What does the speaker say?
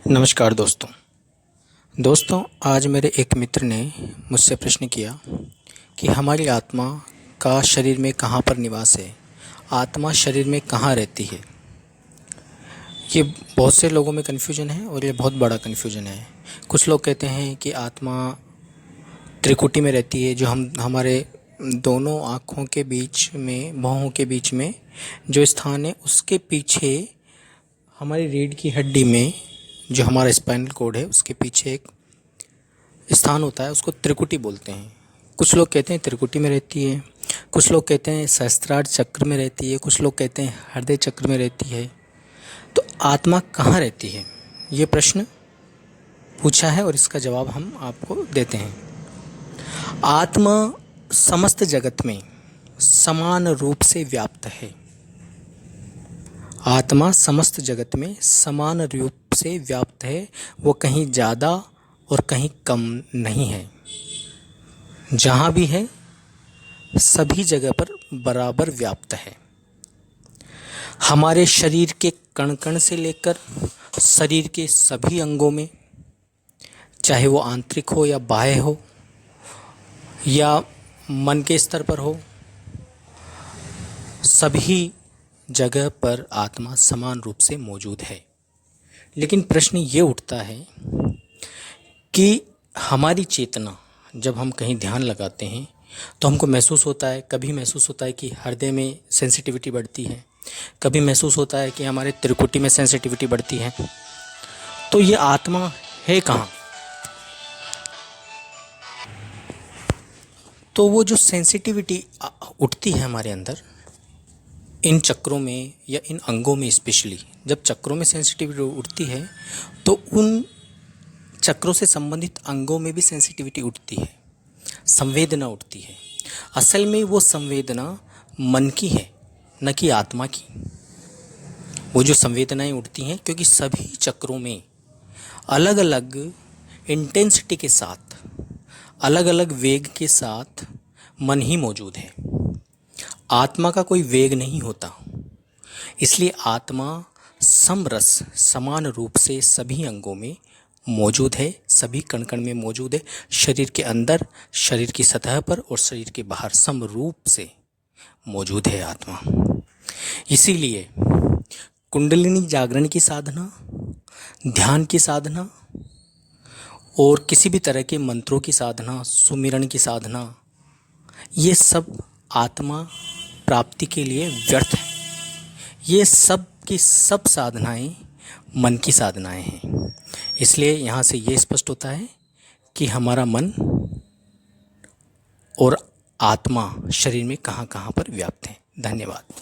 नमस्कार दोस्तों आज मेरे एक मित्र ने मुझसे प्रश्न किया कि हमारी आत्मा का शरीर में कहाँ पर निवास है। आत्मा शरीर में कहाँ रहती है। ये बहुत से लोगों में कन्फ्यूजन है और ये बहुत बड़ा कन्फ्यूजन है। कुछ लोग कहते हैं कि आत्मा त्रिकुटी में रहती है, जो हमारे दोनों आँखों के बीच में, भौहों के बीच में जो स्थान है उसके पीछे हमारी रीढ़ की हड्डी में, जो हमारा स्पाइनल कोड है उसके पीछे एक स्थान होता है, उसको त्रिकुटी बोलते हैं। कुछ लोग कहते हैं त्रिकुटी में रहती है, कुछ लोग कहते हैं सहस्त्रार चक्र में रहती है, कुछ लोग कहते हैं हृदय चक्र में रहती है। तो आत्मा कहाँ रहती है, ये प्रश्न पूछा है और इसका जवाब हम आपको देते हैं। आत्मा समस्त जगत में समान रूप से व्याप्त है। आत्मा समस्त जगत में समान रूप से व्याप्त है। वो कहीं ज़्यादा और कहीं कम नहीं है। जहाँ भी है सभी जगह पर बराबर व्याप्त है। हमारे शरीर के कण कण से लेकर शरीर के सभी अंगों में, चाहे वो आंतरिक हो या बाह्य हो या मन के स्तर पर हो, सभी जगह पर आत्मा समान रूप से मौजूद है। लेकिन प्रश्न ये उठता है कि हमारी चेतना, जब हम कहीं ध्यान लगाते हैं तो हमको महसूस होता है, कभी महसूस होता है कि हृदय में सेंसिटिविटी बढ़ती है, कभी महसूस होता है कि हमारे त्रिकुटी में सेंसिटिविटी बढ़ती है। तो ये आत्मा है कहाँ? तो वो जो सेंसिटिविटी उठती है हमारे अंदर, इन चक्रों में या इन अंगों में, स्पेशली जब चक्रों में सेंसिटिविटी उठती है तो उन चक्रों से संबंधित अंगों में भी सेंसिटिविटी उठती है, संवेदना उठती है। असल में वो संवेदना मन की है, न कि आत्मा की। वो जो संवेदनाएं उठती हैं, क्योंकि सभी चक्रों में अलग अलग इंटेंसिटी के साथ, अलग अलग वेग के साथ मन ही मौजूद है। आत्मा का कोई वेग नहीं होता। इसलिए आत्मा समरस, समान रूप से सभी अंगों में मौजूद है, सभी कण कण में मौजूद है। शरीर के अंदर, शरीर की सतह पर और शरीर के बाहर समरूप से मौजूद है आत्मा। इसीलिए कुंडलिनी जागरण की साधना, ध्यान की साधना और किसी भी तरह के मंत्रों की साधना, सुमिरन की साधना, ये सब आत्मा प्राप्ति के लिए व्यर्थ है। ये सब की सब साधनाएं मन की साधनाएं हैं। इसलिए यहाँ से ये स्पष्ट होता है कि हमारा मन और आत्मा शरीर में कहाँ कहाँ पर व्याप्त है। धन्यवाद।